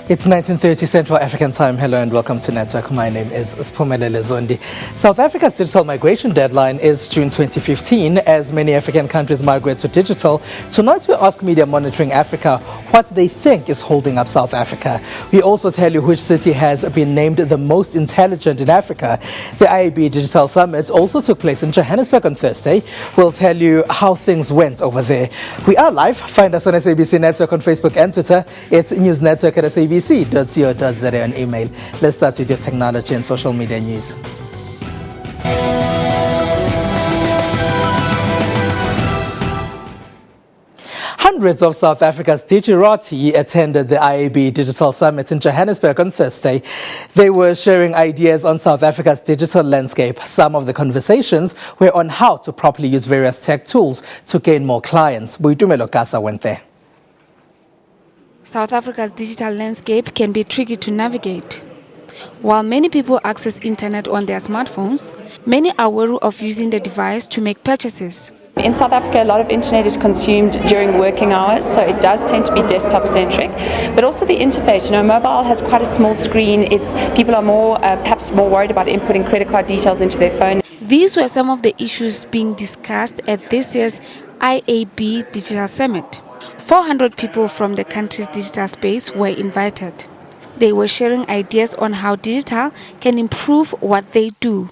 It's 19:30 Central African Time. Hello and welcome to Network. My name is Siphumelele Zondi. South Africa's digital migration deadline is June 2015. As many African countries migrate to digital, tonight we ask media monitoring Africa what they think is holding up South Africa. We also tell you which city has been named the most intelligent in Africa. The IAB Digital Summit also took place in Johannesburg on Thursday. We'll tell you how things went over there. We are live. Find us on SABC Network on Facebook and Twitter. It's News Network at SABC. abc.co.za on email. Let's start with your technology and social media news. Hundreds of South Africa's Digerati attended the IAB Digital Summit in Johannesburg on Thursday. They were sharing ideas on South Africa's digital landscape. Some of the conversations were on how to properly use various tech tools to gain more clients. Boitumelo Kasa went there. South Africa's digital landscape can be tricky to navigate. While many people access internet on their smartphones, many are wary of using the device to make purchases. In South Africa, a lot of internet is consumed during working hours, so it does tend to be desktop-centric. But also the interface, mobile has quite a small screen. People are more, perhaps more worried about inputting credit card details into their phone. These were some of the issues being discussed at this year's IAB Digital Summit. 400 people from the country's digital space were invited. They were sharing ideas on how digital can improve what they do.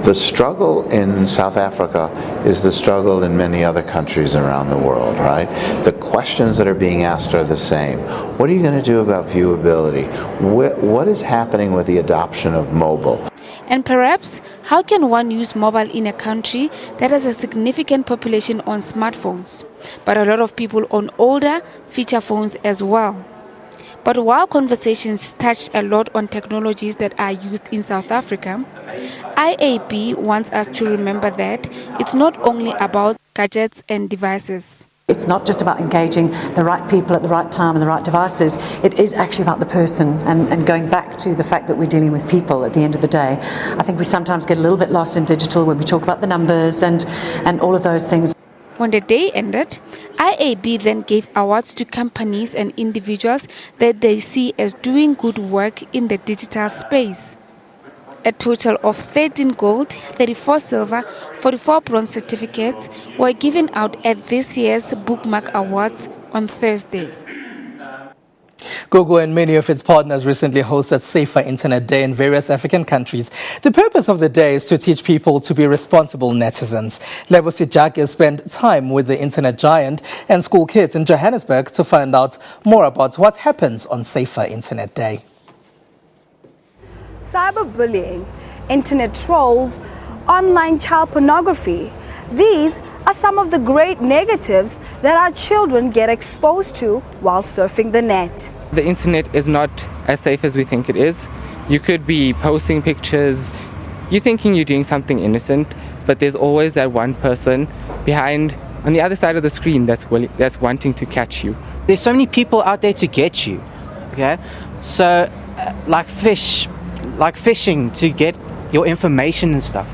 The struggle in South Africa is the struggle in many other countries around the world, right? The questions that are being asked are the same. What are you going to do about viewability? What is happening with the adoption of mobile? And perhaps, how can one use mobile in a country that has a significant population on smartphones, but a lot of people on older feature phones as well? But while conversations touched a lot on technologies that are used in South Africa, IAB wants us to remember that it's not only about gadgets and devices. It's not just about engaging the right people at the right time and the right devices. It is actually about the person and going back to the fact that we're dealing with people at the end of the day. I think we sometimes get a little bit lost in digital when we talk about the numbers and all of those things. When the day ended, IAB then gave awards to companies and individuals that they see as doing good work in the digital space. A total of 13 gold, 34 silver, 44 bronze certificates were given out at this year's Bookmark Awards on Thursday. Google and many of its partners recently hosted Safer Internet Day in various African countries. The purpose of the day is to teach people to be responsible netizens. Lebosi Jake spent time with the internet giant and school kids in Johannesburg to find out more about what happens on Safer Internet Day. Cyberbullying, internet trolls, online child pornography. These are some of the great negatives that our children get exposed to while surfing the net. The internet is not as safe as we think it is. You could be posting pictures, you're thinking you're doing something innocent, but there's always that one person behind, on the other side of the screen that's wanting to catch you. There's so many people out there to get you, okay? So, like fishing to get your information and stuff.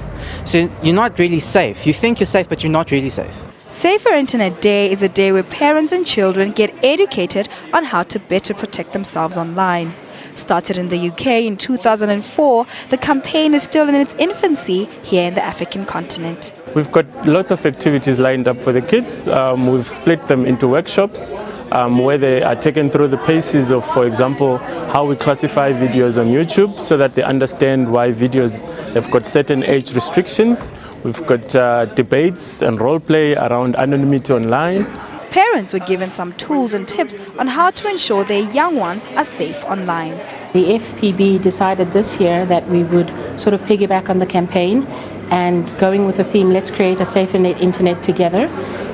So you're not really safe. You think you're safe, but you're not really safe. Safer Internet Day is a day where parents and children get educated on how to better protect themselves online. Started in the UK in 2004, the campaign is still in its infancy here in the African continent. We've got lots of activities lined up for the kids. We've split them into workshops where they are taken through the paces of, for example, how we classify videos on YouTube so that they understand why videos have got certain age restrictions. We've got debates and role play around anonymity online. Parents were given some tools and tips on how to ensure their young ones are safe online. The FPB decided this year that we would sort of piggyback on the campaign and going with the theme, let's create a safer internet together.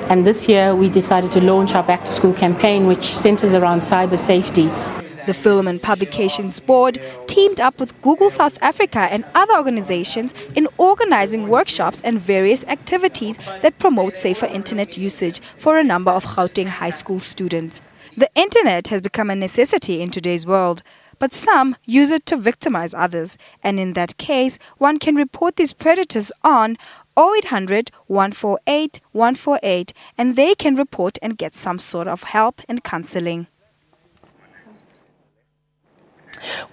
And this year we decided to launch our Back to School campaign, which centers around cyber safety. The Film and Publications Board teamed up with Google South Africa and other organizations in organizing workshops and various activities that promote safer internet usage for a number of Gauteng high school students. The internet has become a necessity in today's world, but some use it to victimize others, and in that case, one can report these predators on 0800 148 148 and they can report and get some sort of help and counseling.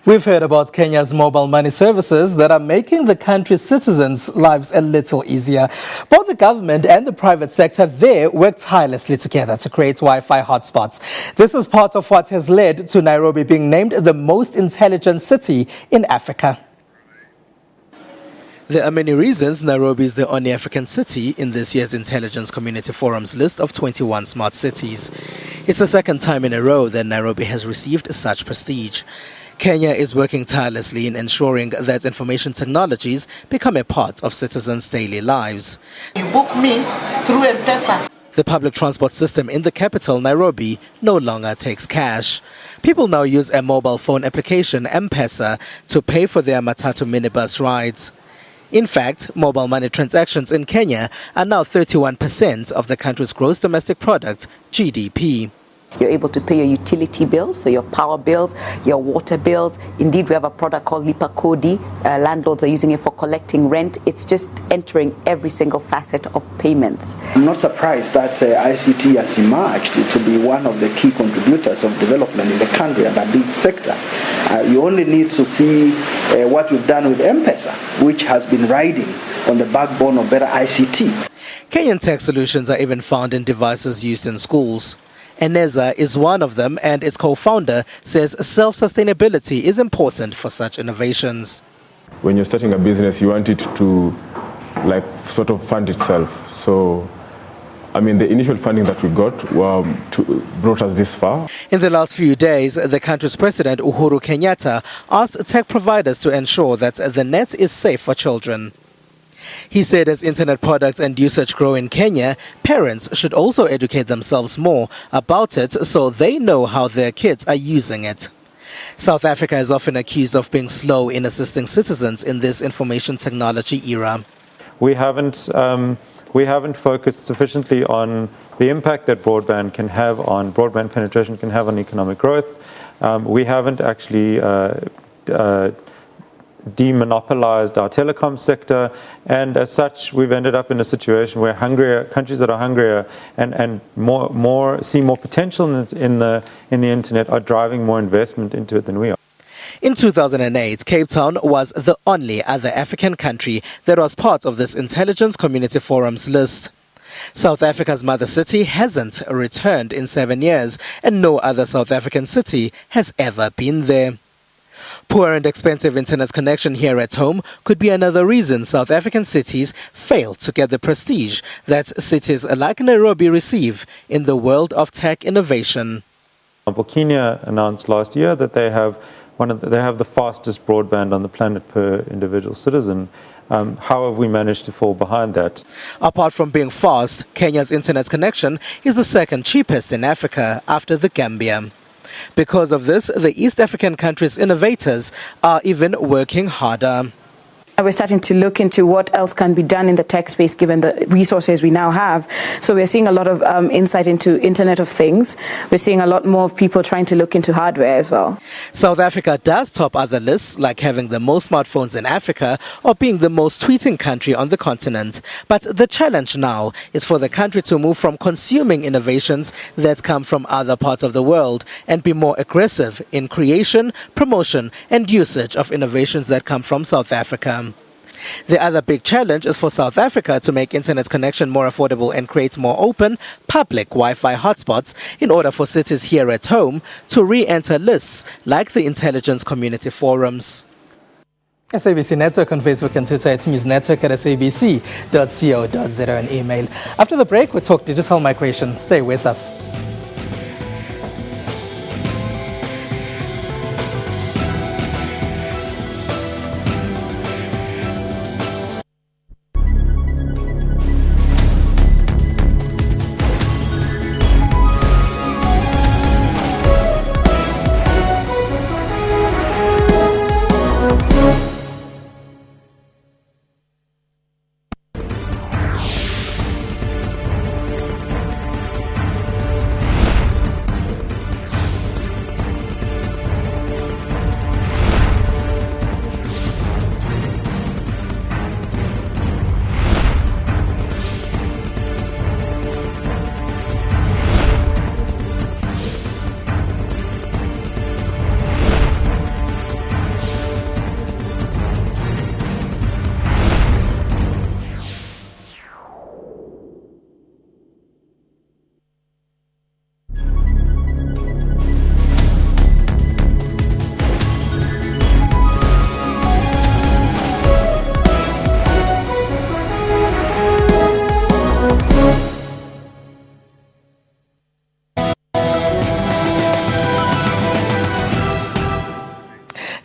We've heard about Kenya's mobile money services that are making the country's citizens' lives a little easier. Both the government and the private sector there work tirelessly together to create Wi-Fi hotspots. This is part of what has led to Nairobi being named the most intelligent city in Africa. There are many reasons Nairobi is the only African city in this year's Intelligence Community Forum's list of 21 smart cities. It's the second time in a row that Nairobi has received such prestige. Kenya is working tirelessly in ensuring that information technologies become a part of citizens' daily lives. You book me through M-Pesa. The public transport system in the capital, Nairobi, no longer takes cash. People now use a mobile phone application, M-Pesa, to pay for their matatu minibus rides. In fact, mobile money transactions in Kenya are now 31% of the country's gross domestic product, GDP. You're able to pay your utility bills, so your power bills, your water bills. Indeed, we have a product called Lipa Kodi. Landlords are using it for collecting rent. It's just entering every single facet of payments. I'm not surprised that ICT has emerged to be one of the key contributors of development in the country and a big sector. You only need to see what we've done with M-Pesa, which has been riding on the backbone of better ICT. Kenyan tech solutions are even found in devices used in schools. Eneza is one of them, and its co-founder says self-sustainability is important for such innovations. When you're starting a business, you want it to sort of fund itself. So, I mean, the initial funding that we got brought us this far. In the last few days, the country's president, Uhuru Kenyatta, asked tech providers to ensure that the net is safe for children. He said as internet products and usage grow in Kenya, parents should also educate themselves more about it so they know how their kids are using it. South Africa is often accused of being slow in assisting citizens in this information technology era. We haven't focused sufficiently on the impact that broadband penetration can have on economic growth. We haven't actually demonopolized our telecom sector, and as such we've ended up in a situation where countries that are hungrier and see more potential in the internet are driving more investment into it than we are. In 2008, Cape Town was the only other African country that was part of this Intelligence Community Forum's list. South Africa's mother city hasn't returned in 7 years, and no other South African city has ever been there. Poor and expensive internet connection here at home could be another reason South African cities fail to get the prestige that cities like Nairobi receive in the world of tech innovation. Kenya announced last year that they have the fastest broadband on the planet per individual citizen. How have we managed to fall behind that? Apart from being fast, Kenya's internet connection is the second cheapest in Africa after the Gambia. Because of this, the East African countries' innovators are even working harder. We're starting to look into what else can be done in the tech space given the resources we now have. So we're seeing a lot of insight into Internet of Things. We're seeing a lot more of people trying to look into hardware as well. South Africa does top other lists, like having the most smartphones in Africa or being the most tweeting country on the continent. But the challenge now is for the country to move from consuming innovations that come from other parts of the world and be more aggressive in creation, promotion and usage of innovations that come from South Africa. The other big challenge is for South Africa to make internet connection more affordable and create more open, public Wi-Fi hotspots in order for cities here at home to re-enter lists like the Intelligence Community Forums. SABC Network on Facebook and Twitter, it's newsnetwork@sabc.co.za and email. After the break, we talk digital migration. Stay with us.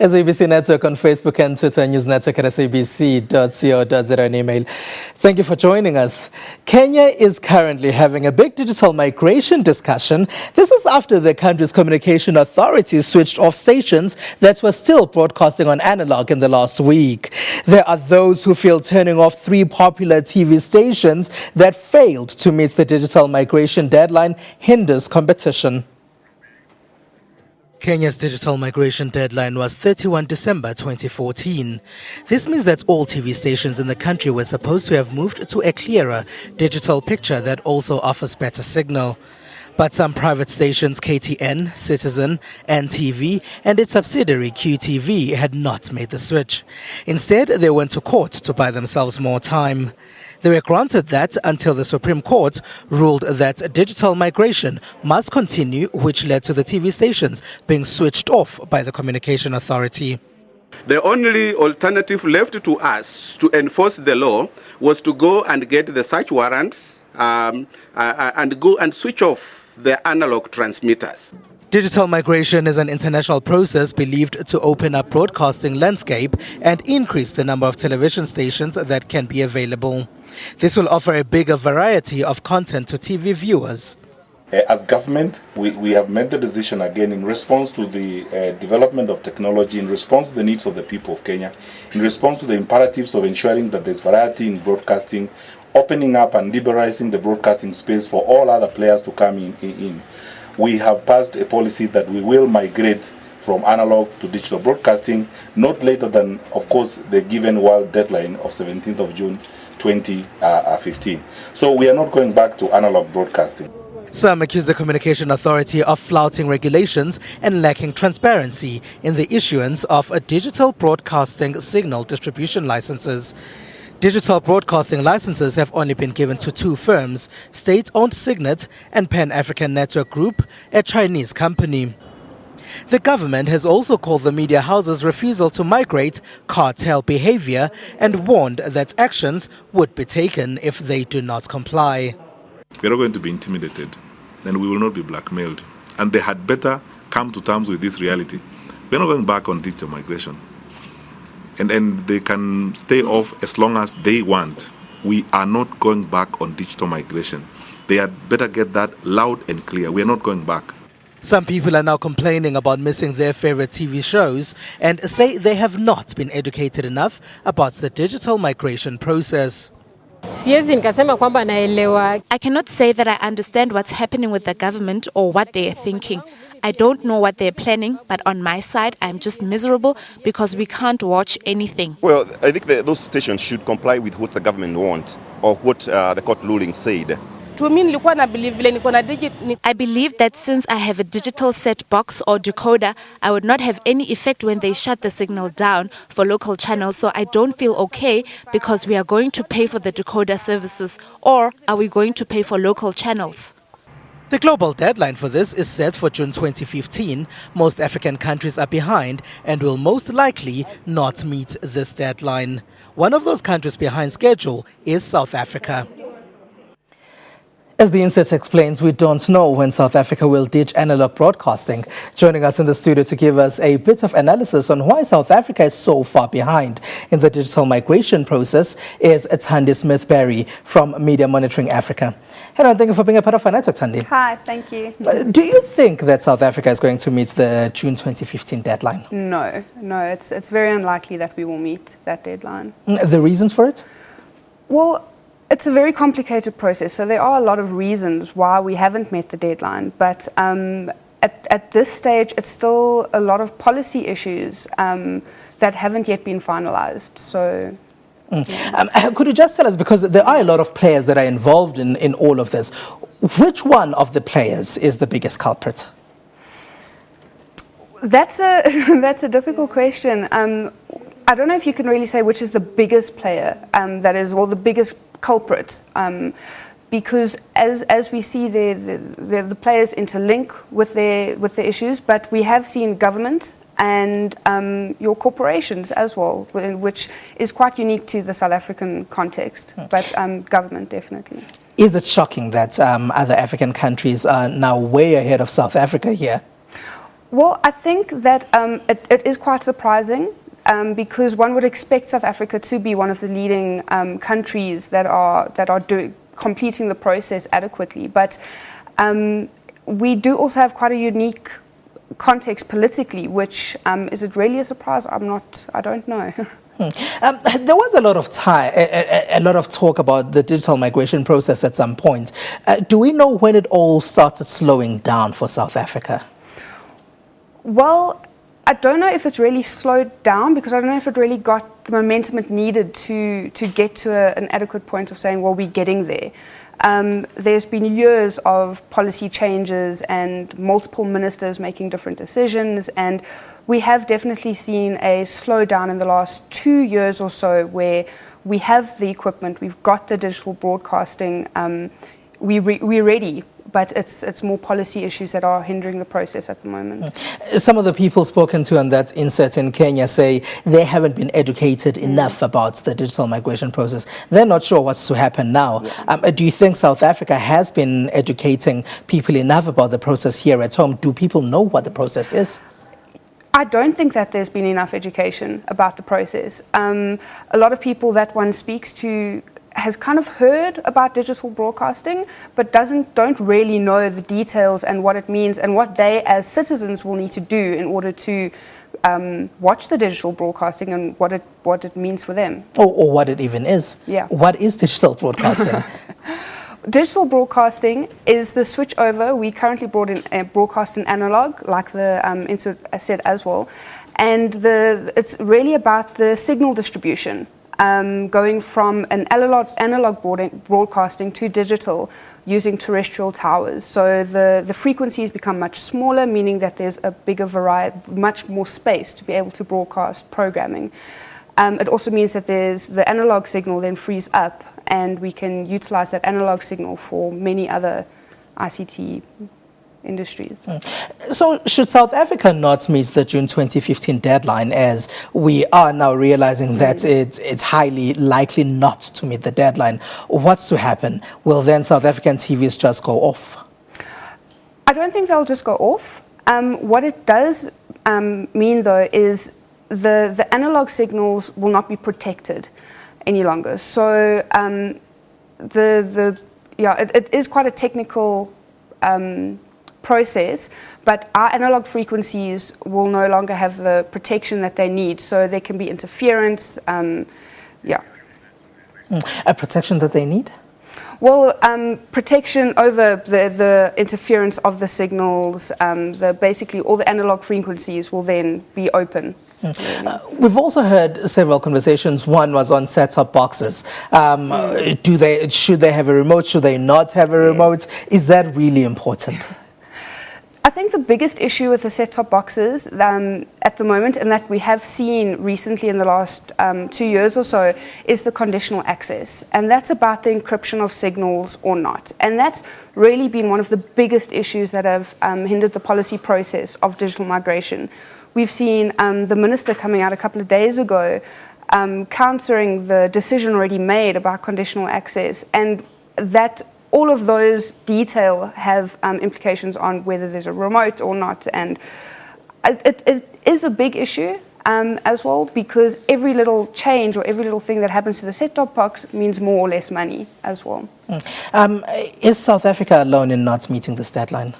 SABC Network on Facebook and Twitter, News Network at sabc.co.za and email. Thank you for joining us. Kenya is currently having a big digital migration discussion. This is after the country's communication authorities switched off stations that were still broadcasting on analog in the last week. There are those who feel turning off 3 popular TV stations that failed to meet the digital migration deadline hinders competition. Kenya's digital migration deadline was 31 December 2014. This means that all TV stations in the country were supposed to have moved to a clearer digital picture that also offers better signal. But some private stations, KTN, Citizen, NTV, and its subsidiary QTV, had not made the switch. Instead, they went to court to buy themselves more time. They were granted that until the Supreme Court ruled that digital migration must continue, which led to the TV stations being switched off by the Communication Authority. The only alternative left to us to enforce the law was to go and get the search warrants and go and switch off the analog transmitters. Digital migration is an international process believed to open up broadcasting landscape and increase the number of television stations that can be available. This will offer a bigger variety of content to TV viewers. As government, we have made the decision again in response to the development of technology, in response to the needs of the people of Kenya, in response to the imperatives of ensuring that there's variety in broadcasting, opening up and liberalizing the broadcasting space for all other players to come in. We have passed a policy that we will migrate from analog to digital broadcasting, not later than, of course, the given world deadline of 17th of June 2015. So we are not going back to analog broadcasting. Some accuse the Communication Authority of flouting regulations and lacking transparency in the issuance of digital broadcasting signal distribution licenses. Digital broadcasting licenses have only been given to 2 firms, state-owned Signet and Pan-African Network Group, a Chinese company. The government has also called the media houses' refusal to migrate cartel behavior and warned that actions would be taken if they do not comply. We are not going to be intimidated and we will not be blackmailed. And they had better come to terms with this reality. We are not going back on digital migration. And they can stay off as long as they want. We are not going back on digital migration. They had better get that loud and clear. We are not going back. Some people are now complaining about missing their favorite TV shows and say they have not been educated enough about the digital migration process. I cannot say that I understand what's happening with the government or what they are thinking. I don't know what they're planning, but on my side, I'm just miserable because we can't watch anything. Well, I think those stations should comply with what the government wants or what the court ruling said. I believe that since I have a digital set box or decoder, I would not have any effect when they shut the signal down for local channels. So I don't feel okay because we are going to pay for the decoder services, or are we going to pay for local channels? The global deadline for this is set for June 2015. Most African countries are behind and will most likely not meet this deadline. One of those countries behind schedule is South Africa. As the insert explains, we don't know when South Africa will ditch analog broadcasting. Joining us in the studio to give us a bit of analysis on why South Africa is so far behind in the digital migration process is Thandi Smith-Berry from Media Monitoring Africa. Hello, and thank you for being a part of our network, Thandi. Hi, thank you. Do you think that South Africa is going to meet the June 2015 deadline? No, it's very unlikely that we will meet that deadline. The reasons for it? Well, it's a very complicated process, so there are a lot of reasons why we haven't met the deadline. But at this stage, it's still a lot of policy issues that haven't yet been finalized. So. Could you just tell us, because there are a lot of players that are involved in all of this, which one of the players is the biggest culprit? That's a difficult question. I don't know if you can really say which is the biggest player, that is, or the biggest culprit, because as we see the players interlink with their issues, but we have seen government and your corporations as well, which is quite unique to the South African context, but government definitely. Is it shocking that other African countries are now way ahead of South Africa here? Well, I think that it is quite surprising because one would expect South Africa to be one of the leading countries that are completing the process adequately. But we do also have quite a unique context politically, which is it really a surprise? I don't know. There was a lot of talk about the digital migration process at some point. Do we know when it all started slowing down for South Africa? Well, I don't know if it's really slowed down because I don't know if it really got the momentum it needed to get to an adequate point of saying, well, we're getting there. There's been years of policy changes and multiple ministers making different decisions, and we have definitely seen a slowdown in the last 2 years or so where we have the equipment, we've got the digital broadcasting, we're ready, but it's more policy issues that are hindering the process at the moment. Some of the people spoken to on that insert in Kenya say they haven't been educated enough about the digital migration process. They're not sure what's to happen now. Do you think South Africa has been educating people enough about the process here at home? Do people know what the process is? I don't think that there's been enough education about the process. A lot of people that one speaks to has kind of heard about digital broadcasting, but don't really know the details and what it means and what they as citizens will need to do in order to watch the digital broadcasting and what it means for them. Or what it even is. Yeah. What is digital broadcasting? Digital broadcasting is the switch over. We currently broadcast in analog, like the insert said as well, and it's really about the signal distribution. Going from an analog broadcasting to digital using terrestrial towers. So the frequencies become much smaller, meaning that there's a bigger variety, much more space to be able to broadcast programming. It also means that the analog signal then frees up and we can utilize that analog signal for many other ICT industries. So should South Africa not meet the June 2015 deadline, as we are now realizing that it's highly likely not to meet the deadline? What's to happen? Will then South African TVs just go off? I don't think they'll just go off. What it does mean though is the analog signals will not be protected any longer. So it is quite a technical process, but our analog frequencies will no longer have the protection that they need. So there can be interference. A protection that they need? Well, protection over the interference of the signals. Basically, all the analog frequencies will then be open. We've also heard several conversations. One was on set-top boxes. Should they have a remote? Should they not have a remote? Is that really important? I think the biggest issue with the set-top boxes at the moment, and that we have seen recently in the last 2 years or so, is the conditional access. And that's about the encryption of signals or not. And that's really been one of the biggest issues that have hindered the policy process of digital migration. We've seen the minister coming out a couple of days ago countering the decision already made about conditional access, and that all of those detail have implications on whether there's a remote or not, and it is a big issue as well, because every little change or every little thing that happens to the set-top box means more or less money as well. Is South Africa alone in not meeting this deadline?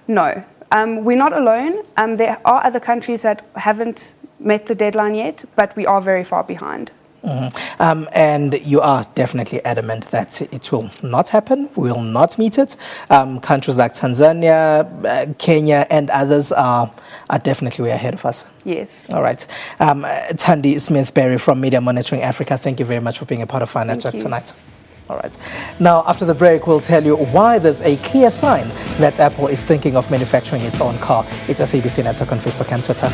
No, we're not alone. There are other countries that haven't met the deadline yet, but we are very far behind. And you are definitely adamant that it will not happen, we will not meet it. Countries like Tanzania, Kenya and others are definitely way ahead of us. Yes. All right. Thandi Smith-Berry from Media Monitoring Africa, thank you very much for being a part of our network tonight. All right. Now, after the break, we'll tell you why there's a clear sign that Apple is thinking of manufacturing its own car. It's SABC Network on Facebook and Twitter.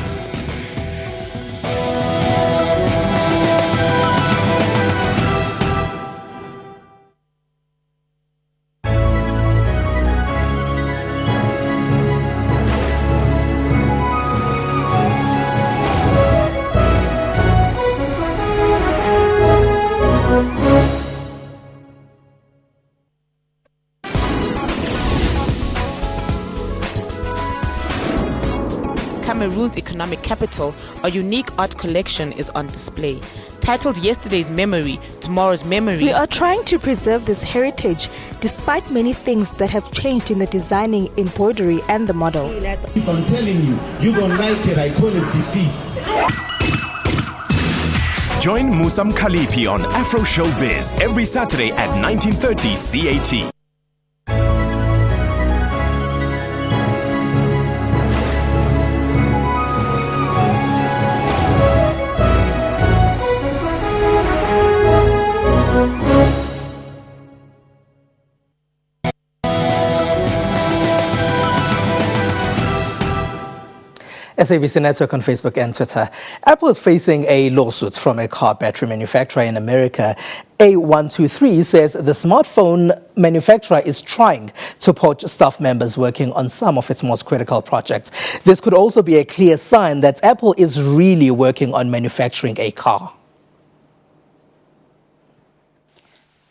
Cameroon's economic capital, a unique art collection is on display. Titled Yesterday's Memory, Tomorrow's Memory. We are trying to preserve this heritage despite many things that have changed in the designing, embroidery and the model. If I'm telling you, you don't like it, I call it defeat. Join Musam Khalipi on Afro Showbiz every Saturday at 19:30 CAT. SABC Network on Facebook and Twitter. Apple is facing a lawsuit from a car battery manufacturer in America. A123 says the smartphone manufacturer is trying to poach staff members working on some of its most critical projects. This could also be a clear sign that Apple is really working on manufacturing a car.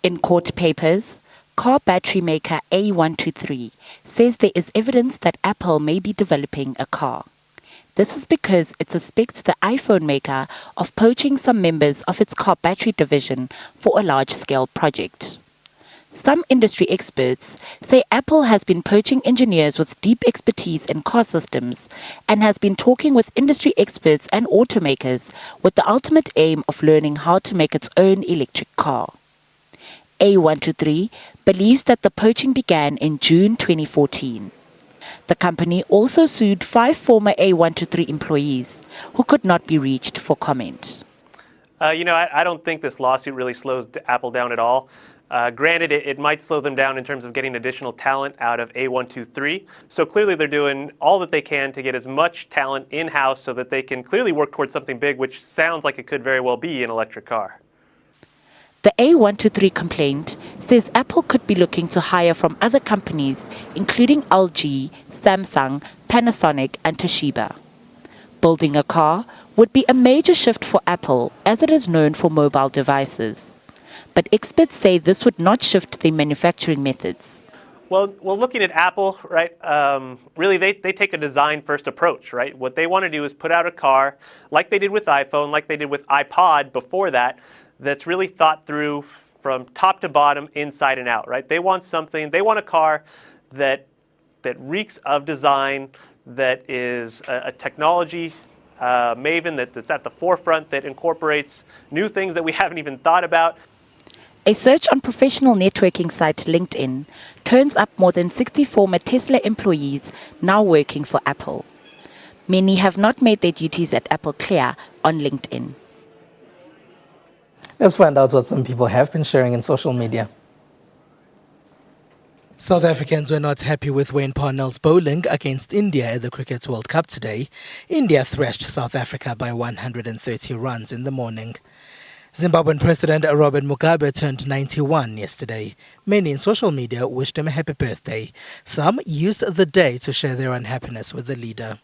In court papers, car battery maker A123 says there is evidence that Apple may be developing a car. This is because it suspects the iPhone maker of poaching some members of its car battery division for a large-scale project. Some industry experts say Apple has been poaching engineers with deep expertise in car systems and has been talking with industry experts and automakers with the ultimate aim of learning how to make its own electric car. A123 believes that the poaching began in June 2014. The company also sued 5 former A123 employees who could not be reached for comment. I don't think this lawsuit really slows Apple down at all. Granted, it might slow them down in terms of getting additional talent out of A123. So clearly they're doing all that they can to get as much talent in-house so that they can clearly work towards something big, which sounds like it could very well be an electric car. The A123 complaint says Apple could be looking to hire from other companies, including LG, Samsung, Panasonic, and Toshiba. Building a car would be a major shift for Apple, as it is known for mobile devices. But experts say this would not shift their manufacturing methods. Well, looking at Apple, right, really they take a design-first approach, right? What they want to do is put out a car, like they did with iPhone, like they did with iPod before that, that's really thought through from top to bottom, inside and out, right? They want a car that reeks of design, that is a technology maven that's at the forefront, that incorporates new things that we haven't even thought about. A search on professional networking site LinkedIn turns up more than 60 former Tesla employees now working for Apple. Many have not made their duties at Apple clear on LinkedIn. Let's find out what some people have been sharing in social media. South Africans were not happy with Wayne Parnell's bowling against India at the Cricket World Cup today. India thrashed South Africa by 130 runs in the morning. Zimbabwean President Robert Mugabe turned 91 yesterday. Many in social media wished him a happy birthday. Some used the day to share their unhappiness with the leader.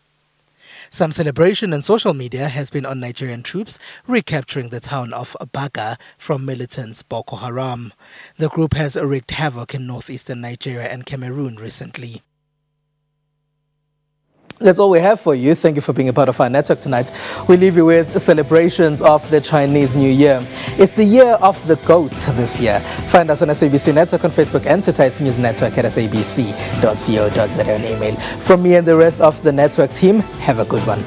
Some celebration in social media has been on Nigerian troops recapturing the town of Baga from militants Boko Haram. The group has wreaked havoc in northeastern Nigeria and Cameroon recently. That's all we have for you. Thank you for being a part of our network tonight. We leave you with celebrations of the Chinese New Year. It's the year of the goat this year. Find us on SABC Network on Facebook and Twitter. It's News Network at sabc.co.za and email. From me and the rest of the network team, have a good one.